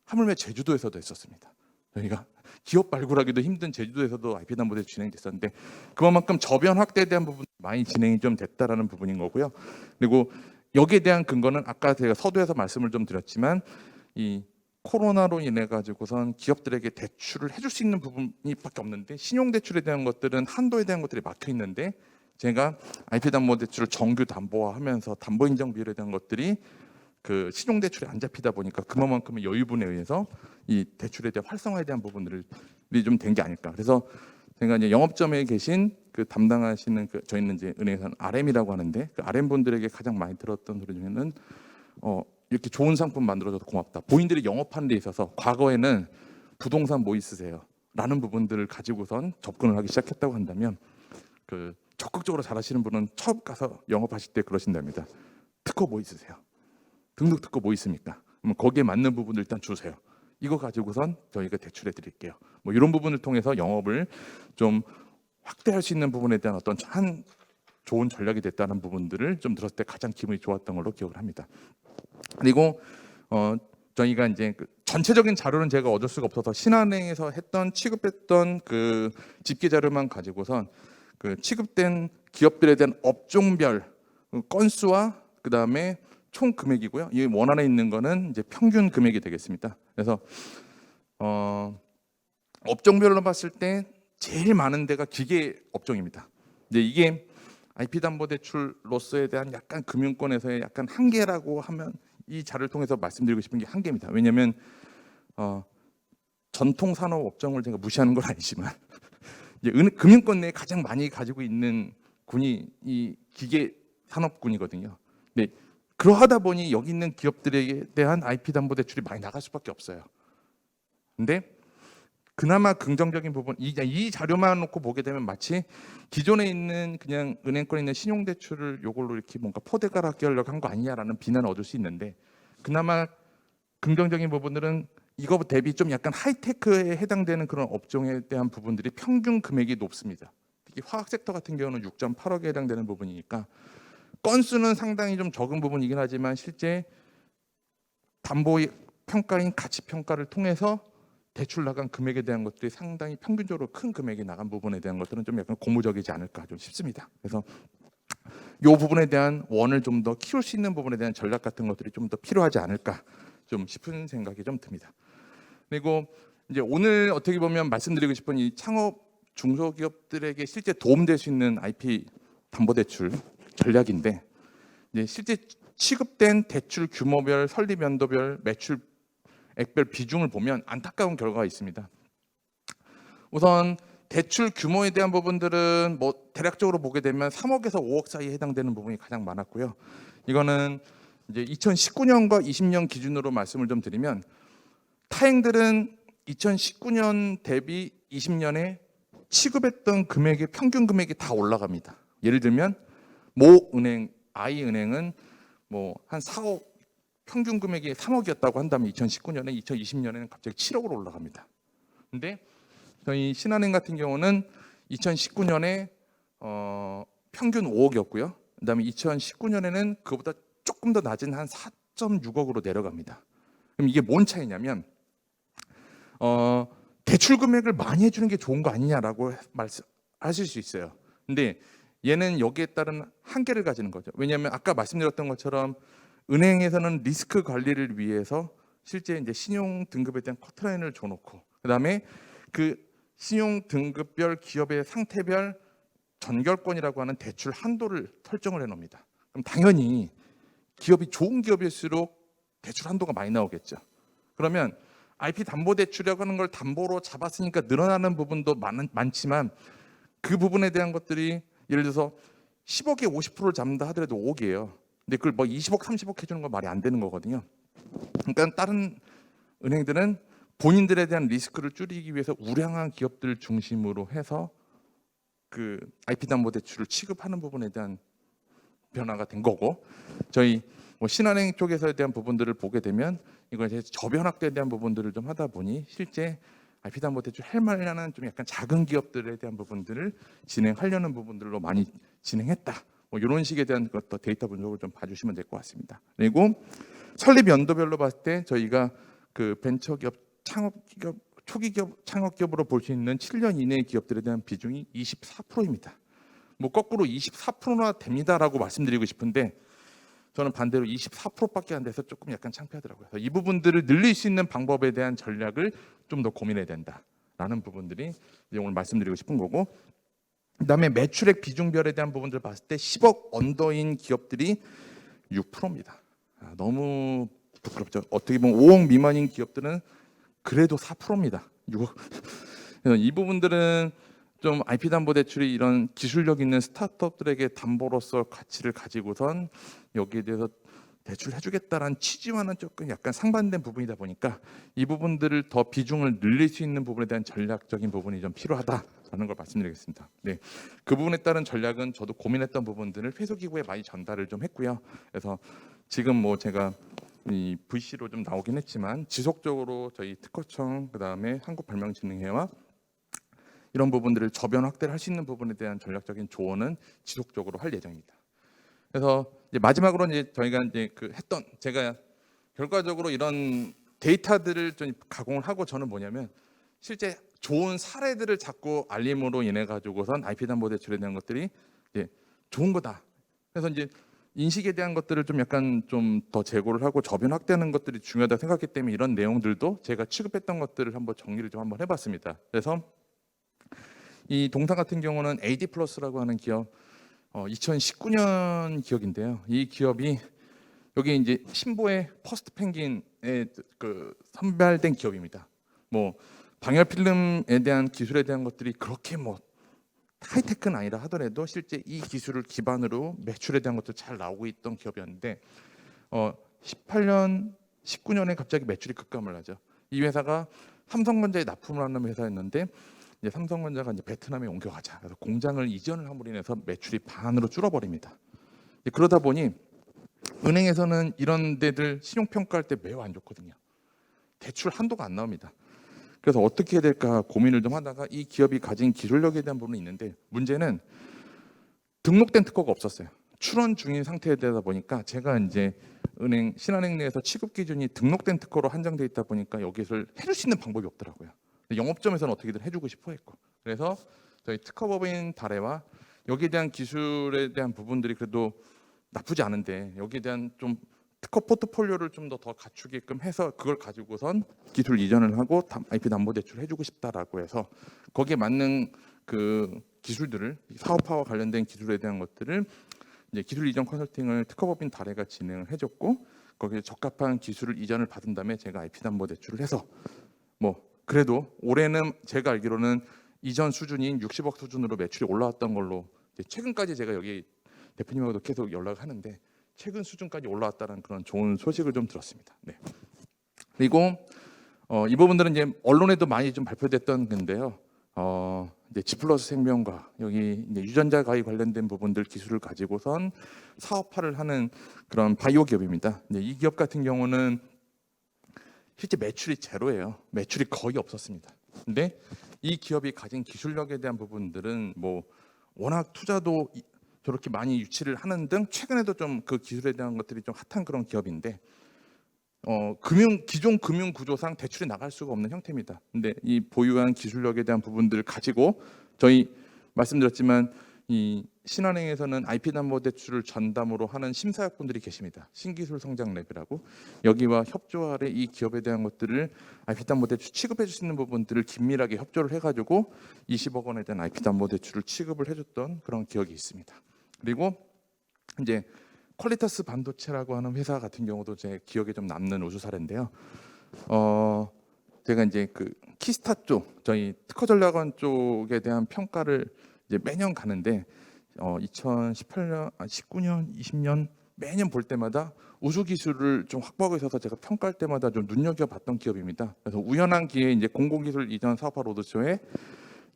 하물며 제주도에서도 했었습니다. 저희가 기업 발굴하기도 힘든 제주도에서도 IP담보대출 진행됐었는데 그만큼 저변 확대에 대한 부분 많이 진행이 좀 됐다라는 부분인 거고요. 그리고 여기에 대한 근거는 아까 제가 서두에서 말씀을 좀 드렸지만 이 코로나로 인해 가지고선 기업들에게 대출을 해줄 수 있는 부분이밖에 없는데 신용대출에 대한 것들은 한도에 대한 것들이 막혀 있는데 제가 IP담보대출을 정규 담보화하면서 담보인정 비율에 대한 것들이 그 신용대출이 안 잡히다 보니까 그만큼의 여유분에 의해서 이 대출에 대한 활성화에 대한 부분들이 좀 된 게 아닐까. 그래서 제가 이제 영업점에 계신 그 담당하시는 저희는 이제 은행에서는 RM이라고 하는데 그 RM 분들에게 가장 많이 들었던 소리 중에는 이렇게 좋은 상품 만들어줘서 고맙다. 본인들이 영업하는 데 있어서 과거에는 부동산 뭐 있으세요? 라는 부분들을 가지고선 접근을 하기 시작했다고 한다면 그 적극적으로 잘하시는 분은 처음 가서 영업하실 때 그러신답니다. 특허 뭐 있으세요? 등록 특허 뭐 있습니까? 그럼 거기에 맞는 부분을 일단 주세요. 이거 가지고선 저희가 대출해 드릴게요. 뭐 이런 부분을 통해서 영업을 좀 확대할 수 있는 부분에 대한 어떤 한 좋은 전략이 됐다는 부분들을 좀 들었을 때 가장 기분이 좋았던 걸로 기억을 합니다. 그리고 저희가 이제 그 전체적인 자료는 제가 얻을 수가 없어서 신한은행에서 취급했던 그 집계 자료만 가지고선 그 취급된 기업들에 대한 업종별 건수와 그 다음에 총 금액이고요. 이 원안에 있는 거는 이제 평균 금액이 되겠습니다. 그래서 업종별로 봤을 때 제일 많은 데가 기계 업종입니다. 이제 이게 IP담보대출로서에 대한 약간 금융권에서의 약간 한계라고 하면 이 자료를 통해서 말씀드리고 싶은 게 한계입니다. 왜냐하면 전통 산업 업종을 제가 무시하는 건 아니지만 이제 금융권 내에 가장 많이 가지고 있는 군이 이 기계 산업군이거든요. 근데 그러하다 보니 여기 있는 기업들에 대한 IP담보대출이 많이 나갈 수밖에 없어요. 근데 그나마 긍정적인 부분, 이 자료만 놓고 보게 되면 마치 기존에 있는 그냥 은행권에 있는 신용대출을 요걸로 이렇게 뭔가 포대가락기 하려고 한 거 아니냐라는 비난을 얻을 수 있는데 그나마 긍정적인 부분들은 이거 대비 좀 약간 하이테크에 해당되는 그런 업종에 대한 부분들이 평균 금액이 높습니다. 특히 화학 섹터 같은 경우는 6.8억에 해당되는 부분이니까 건수는 상당히 좀 적은 부분이긴 하지만 실제 담보 평가인 가치 평가를 통해서 대출 나간 금액에 대한 것들이 상당히 평균적으로 큰 금액이 나간 부분에 대한 것들은 좀 약간 고무적이지 않을까 좀 싶습니다. 그래서 이 부분에 대한 원을 좀 더 키울 수 있는 부분에 대한 전략 같은 것들이 좀 더 필요하지 않을까 좀 싶은 생각이 좀 듭니다. 그리고 이제 오늘 어떻게 보면 말씀드리고 싶은 이 창업 중소기업들에게 실제 도움될 수 있는 IP 담보대출 전략인데 이제 실제 취급된 대출 규모별, 설립 연도별, 매출 액별 비중을 보면 안타까운 결과가 있습니다. 우선 대출 규모에 대한 부분들은 뭐 대략적으로 보게 되면 3억에서 5억 사이에 해당되는 부분이 가장 많았고요. 이거는 이제 2019년과 20년 기준으로 말씀을 좀 드리면 타행들은 2019년 대비 20년에 취급했던 금액의 평균 금액이 다 올라갑니다. 예를 들면 모 은행, I은행은 뭐 한 4억 평균 금액이 3억이었다고 한다면 2019년에 2020년에는 갑자기 7억으로 올라갑니다. 근데 저희 신한은행 같은 경우는 2019년에 평균 5억이었고요. 그다음에 2019년에는 그보다 조금 더 낮은 한 4.6억으로 내려갑니다. 그럼 이게 뭔 차이냐면 대출 금액을 많이 해주는 게 좋은 거 아니냐라고 말씀하실 수 있어요. 근데 얘는 여기에 따른 한계를 가지는 거죠. 왜냐하면 아까 말씀드렸던 것처럼 은행에서는 리스크 관리를 위해서 실제 이제 신용 등급에 대한 커트라인을 줘놓고 그다음에 그 신용 등급별 기업의 상태별 전결권이라고 하는 대출 한도를 설정을 해놓습니다. 그럼 당연히 기업이 좋은 기업일수록 대출 한도가 많이 나오겠죠. 그러면 IP 담보대출이라고 하는 걸 담보로 잡았으니까 늘어나는 부분도 많지만 그 부분에 대한 것들이 예를 들어서 10억에 50%를 잡는다 하더라도 5억이에요. 근데 그걸 뭐 20억, 30억 해주는 건 말이 안 되는 거거든요. 그러니까 다른 은행들은 본인들에 대한 리스크를 줄이기 위해서 우량한 기업들 중심으로 해서 그 IP담보대출을 취급하는 부분에 대한 변화가 된 거고 저희 뭐 신한은행 쪽에서에 대한 부분들을 보게 되면 이건 이제 저변 확대에 대한 부분들을 좀 하다 보니 실제 IP담보대출 할 만한 좀 약간 작은 기업들에 대한 부분들을 진행하려는 부분들로 많이 진행했다. 뭐 이런 식에 대한 것도 데이터 분석을 좀 봐주시면 될 것 같습니다. 그리고 설립 연도별로 봤을 때 저희가 그 벤처기업, 창업기업, 초기기업, 창업기업으로 볼 수 있는 7년 이내의 기업들에 대한 비중이 24%입니다. 뭐 거꾸로 24%나 됩니다라고 말씀드리고 싶은데 저는 반대로 24%밖에 안 돼서 조금 약간 창피하더라고요. 이 부분들을 늘릴 수 있는 방법에 대한 전략을 좀 더 고민해야 된다라는 부분들이 오늘 말씀드리고 싶은 거고, 그다음에 매출액 비중별에 대한 부분들 봤을 때 10억 언더인 기업들이 6%입니다. 너무 부끄럽죠. 어떻게 보면 5억 미만인 기업들은 그래도 4%입니다. 6억. 이 부분들은 좀 IP담보대출이 이런 기술력 있는 스타트업들에게 담보로서 가치를 가지고선 여기에 대해서 대출해주겠다라는 취지와는 조금 약간 상반된 부분이다 보니까 이 부분들을 더 비중을 늘릴 수 있는 부분에 대한 전략적인 부분이 좀 필요하다라는 걸 말씀드리겠습니다. 네, 그 부분에 따른 전략은 저도 고민했던 부분들을 회수기구에 많이 전달을 좀 했고요. 그래서 지금 뭐 제가 이 VC로 좀 나오긴 했지만 지속적으로 저희 특허청 그다음에 한국발명진흥회와 이런 부분들을 저변 확대를 할 수 있는 부분에 대한 전략적인 조언은 지속적으로 할 예정입니다. 그래서 이제 마지막으로 이제 저희가 이제 그 했던 제가 결과적으로 이런 데이터들을 좀 가공을 하고 저는 뭐냐면 실제 좋은 사례들을 자꾸 알림으로 인해 가지고선 IP담보대출에 대한 것들이 이제 좋은 거다. 그래서 이제 인식에 대한 것들을 좀 약간 좀 더 제고를 하고 저변 확대하는 것들이 중요하다 생각했기 때문에 이런 내용들도 제가 취급했던 것들을 한번 정리를 좀 한번 해봤습니다. 그래서 이 동사 같은 경우는 AD 플러스라고 하는 기업 2019년 기업인데요. 이 기업이 여기 이제 신보의 퍼스트 펭귄에 그 선발된 기업입니다. 뭐 방열 필름에 대한 기술에 대한 것들이 그렇게 뭐 하이테크는 아니라 하더라도 실제 이 기술을 기반으로 매출에 대한 것도 잘 나오고 있던 기업이었는데 18년, 19년에 갑자기 매출이 급감을 하죠. 이 회사가 삼성전자에 납품을 하는 회사였는데 이제 삼성전자가 이제 베트남에 옮겨가자. 그래서 공장을 이전을 함으로 인해서 매출이 반으로 줄어버립니다. 그러다 보니 은행에서는 이런 데들 신용평가할 때 매우 안 좋거든요. 대출 한도가 안 나옵니다. 그래서 어떻게 해야 될까 고민을 좀 하다가 이 기업이 가진 기술력에 대한 부분이 있는데 문제는 등록된 특허가 없었어요. 출원 중인 상태되다 보니까 제가 이제 은행 신한은행 내에서 취급 기준이 등록된 특허로 한정돼 있다 보니까 여기를 해줄 수 있는 방법이 없더라고요. 영업점에서는 어떻게든 해주고 싶어 했고 그래서 저희 특허법인 달해와 여기에 대한 기술에 대한 부분들이 그래도 나쁘지 않은데 여기에 대한 좀 특허 포트폴리오를 좀 더 갖추게끔 해서 그걸 가지고선 기술 이전을 하고 IP 담보 대출을 해주고 싶다라고 해서 거기에 맞는 그 기술들을 사업화와 관련된 기술에 대한 것들을 이제 기술 이전 컨설팅을 특허법인 달해가 진행을 해줬고 거기에 적합한 기술을 이전을 받은 다음에 제가 IP 담보 대출을 해서 뭐 그래도 올해는 제가 알기로는 이전 수준인 60억 수준으로 매출이 올라왔던 걸로 최근까지 제가 여기 대표님하고도 계속 연락을 하는데 최근 수준까지 올라왔다는 그런 좋은 소식을 좀 들었습니다. 네. 그리고 이 부분들은 이제 언론에도 많이 좀 발표됐던 건데요. 이제 G플러스 생명과 여기 이제 유전자 가위 관련된 부분들 기술을 가지고선 사업화를 하는 그런 바이오 기업입니다. 이 기업 같은 경우는 실제 매출이 제로예요. 매출이 거의 없었습니다. 근데 이 기업이 가진 기술력에 대한 부분들은 뭐 워낙 투자도 저렇게 많이 유치를 하는 등 최근에도 좀 그 기술에 대한 것들이 좀 핫한 그런 기업인데 기존 금융 구조상 대출이 나갈 수가 없는 형태입니다. 근데 이 보유한 기술력에 대한 부분들을 가지고 저희 말씀드렸지만 이 신한은행에서는 IP담보대출을 전담으로 하는 심사역분들이 계십니다. 신기술 성장 랩이라고 여기와 협조 아래 이 기업에 대한 것들을 IP담보대출 취급해 줄 수 있는 부분들을 긴밀하게 협조를 해가지고 20억 원에 대한 IP담보대출을 취급을 해줬던 그런 기억이 있습니다. 그리고 이제 퀄리타스 반도체라고 하는 회사 같은 경우도 제 기억에 좀 남는 우수 사례인데요. 제가 이제 그 키스타 쪽 저희 특허전략원 쪽에 대한 평가를 이제 매년 가는데 2018년, 19년, 20년 매년 볼 때마다 우수 기술을 좀 확보하고 있어서 제가 평가할 때마다 좀 눈여겨봤던 기업입니다. 그래서 우연한 기회에 이제 공공기술 이전 사업화 로드쇼에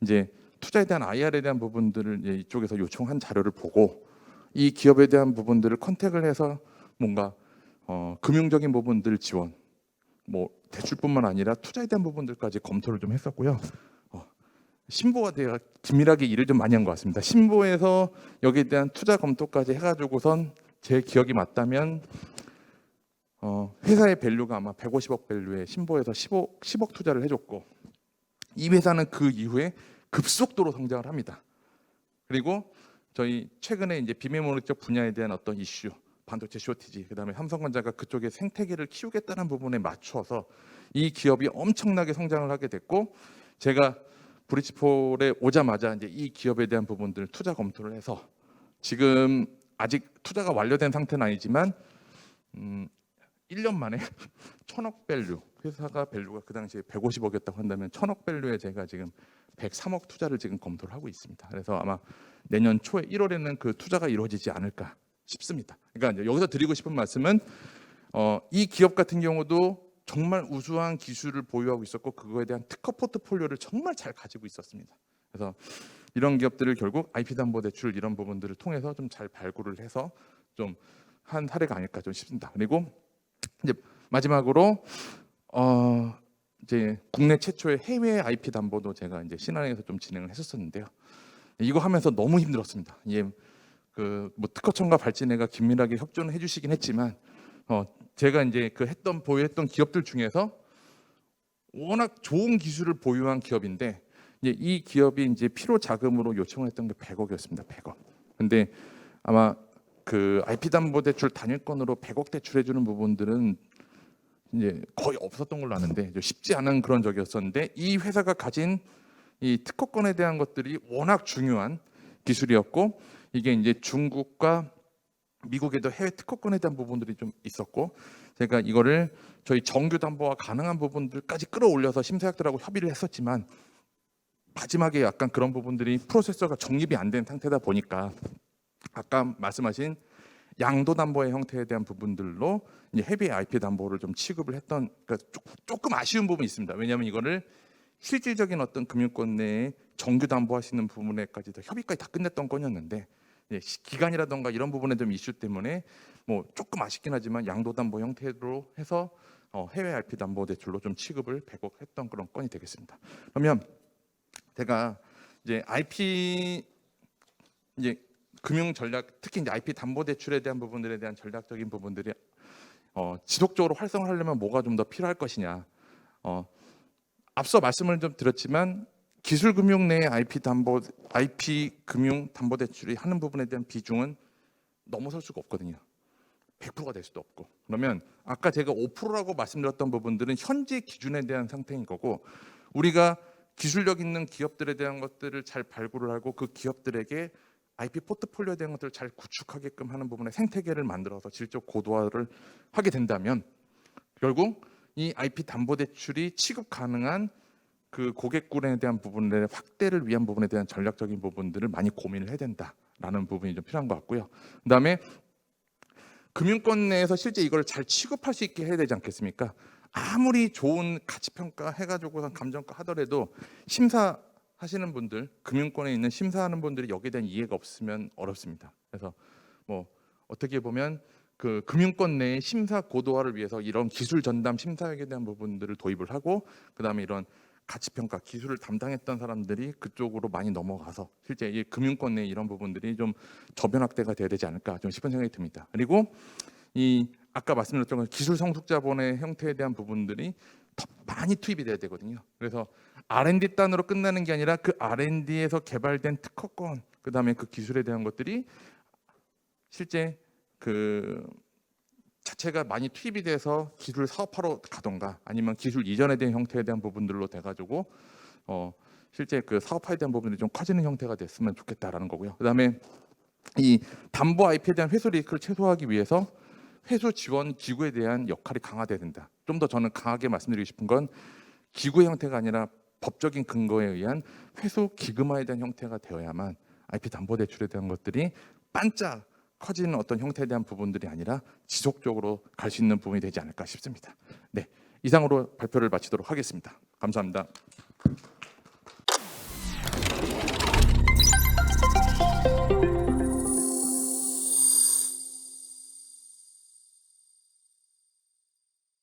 이제 투자에 대한 IR에 대한 부분들을 이제 이쪽에서 요청한 자료를 보고 이 기업에 대한 부분들을 컨택을 해서 뭔가 금융적인 부분들 지원, 뭐 대출뿐만 아니라 투자에 대한 부분들까지 검토를 좀 했었고요. 신보와 대가 긴밀하게 일을 좀 많이 한 것 같습니다. 신보에서 여기에 대한 투자 검토까지 해가지고선 제 기억이 맞다면 회사의 밸류가 아마 150억 밸류에 신보에서 10억 투자를 해줬고, 이 회사는 그 이후에 급속도로 성장을 합니다. 그리고 저희 최근에 이제 비메모리적 분야에 대한 어떤 이슈, 반도체 쇼티지, 그다음에 삼성전자가 그쪽에 생태계를 키우겠다는 부분에 맞춰서 이 기업이 엄청나게 성장을 하게 됐고, 제가 브리치폴에 오자마자 이제 이 기업에 대한 부분들 투자 검토를 해서 지금 아직 투자가 완료된 상태는 아니지만 1년 만에 1000억 밸류, 회사가 밸류가 그 당시에 150억이었다고 한다면 1000억 밸류에 제가 지금 103억 투자를 지금 검토를 하고 있습니다. 그래서 아마 내년 초에 1월에는 그 투자가 이루어지지 않을까 싶습니다. 그러니까 이제 여기서 드리고 싶은 말씀은 이 기업 같은 경우도 정말 우수한 기술을 보유하고 있었고, 그거에 대한 특허 포트폴리오를 정말 잘 가지고 있었습니다. 그래서 이런 기업들을 결국 IP 담보 대출 이런 부분들을 통해서 좀 잘 발굴을 해서 좀 한 사례가 아닐까 좀 싶습니다. 그리고 이제 마지막으로 이제 국내 최초의 해외 IP 담보도 제가 이제 신한에서 좀 진행을 했었는데요. 이거 하면서 너무 힘들었습니다. 예, 뭐 특허청과 발진회가 긴밀하게 협조는 해주시긴 했지만 제가 이제 보유했던 기업들 중에서 워낙 좋은 기술을 보유한 기업인데, 이제 이 기업이 이제 필요 자금으로 요청을 했던 게 100억이었습니다. 100억. 근데 아마 그 IP 담보 대출 단일권으로 100억 대출해 주는 부분들은 이제 거의 없었던 걸로 아는데, 쉽지 않은 그런 적이었었는데, 이 회사가 가진 이 특허권에 대한 것들이 워낙 중요한 기술이었고, 이게 이제 중국과 미국에도 해외 특허권에 대한 부분들이 좀 있었고, 제가 이거를 저희 정규 담보와 가능한 부분들까지 끌어올려서 심사역들하고 협의를 했었지만, 마지막에 약간 그런 부분들이 프로세서가 정립이 안 된 상태다 보니까 아까 말씀하신 양도 담보의 형태에 대한 부분들로 이제 해외 IP 담보를 좀 취급을 했던, 그러니까 조금 아쉬운 부분이 있습니다. 왜냐하면 이거를 실질적인 어떤 금융권 내에 정규 담보하시는 부분에까지 도 협의까지 다 끝냈던 건이었는데, 기간이라던가 이런 부분에 좀 이슈 때문에 뭐 조금 아쉽긴 하지만 양도 담보 형태로 해서 해외 IP 담보 대출로 좀 취급을 100억 했던 그런 건이 되겠습니다. 그러면 제가 이제 IP 이제 금융 전략, 특히 이제 IP 담보 대출에 대한 부분들에 대한 전략적인 부분들이 지속적으로 활성화하려면 뭐가 좀 더 필요할 것이냐. 앞서 말씀을 좀 드렸지만 기술 금융 내의 IP 금융 담보 대출이 하는 부분에 대한 비중은 넘어설 수가 없거든요. 100%가 될 수도 없고. 그러면 아까 제가 5%라고 말씀드렸던 부분들은 현재 기준에 대한 상태인 거고, 우리가 기술력 있는 기업들에 대한 것들을 잘 발굴을 하고 그 기업들에게 IP 포트폴리오에 대한 것들을 잘 구축하게끔 하는 부분에 생태계를 만들어서 질적 고도화를 하게 된다면, 결국 이 IP 담보 대출이 취급 가능한 그 고객군에 대한 부분의 확대를 위한 부분에 대한 전략적인 부분들을 많이 고민을 해야 된다라는 부분이 좀 필요한 것 같고요. 그다음에 금융권 내에서 실제 이걸 잘 취급할 수 있게 해야 되지 않겠습니까? 아무리 좋은 가치평가 해가지고 감정가 하더라도 심사하시는 분들, 금융권에 있는 심사하는 분들이 여기에 대한 이해가 없으면 어렵습니다. 그래서 뭐 어떻게 보면 그 금융권 내의 심사 고도화를 위해서 이런 기술 전담 심사역에 대한 부분들을 도입을 하고, 그다음에 이런 가치평가 기술을 담당했던 사람들이 그쪽으로 많이 넘어가서 실제 이 금융권 내 이런 부분들이 좀 저변학대가 돼야 되지 않을까 좀 싶은 생각이 듭니다. 그리고 이 아까 말씀드렸던 기술 성숙자본의 형태에 대한 부분들이 더 많이 투입이 돼야 되거든요. 그래서 R&D 단으로 끝나는 게 아니라 그 R&D에서 개발된 특허권, 그다음에 그 기술에 대한 것들이 실제 그 자체가 많이 투입이 돼서 기술 사업화로 가던가, 아니면 기술 이전에 대한 형태에 대한 부분들로 돼가지고 실제 그 사업화에 대한 부분이 좀 커지는 형태가 됐으면 좋겠다라는 거고요. 그다음에 이 담보 IP에 대한 회수 리스크를 최소화하기 위해서 회수 지원 기구에 대한 역할이 강화돼야 된다. 좀 더 저는 강하게 말씀드리고 싶은 건 기구의 형태가 아니라 법적인 근거에 의한 회수 기금화에 대한 형태가 되어야만 IP 담보 대출에 대한 것들이 반짝 커지는 어떤 형태에 대한 부분들이 아니라 지속적으로 갈 수 있는 부분이 되지 않을까 싶습니다. 네, 이상으로 발표를 마치도록 하겠습니다. 감사합니다.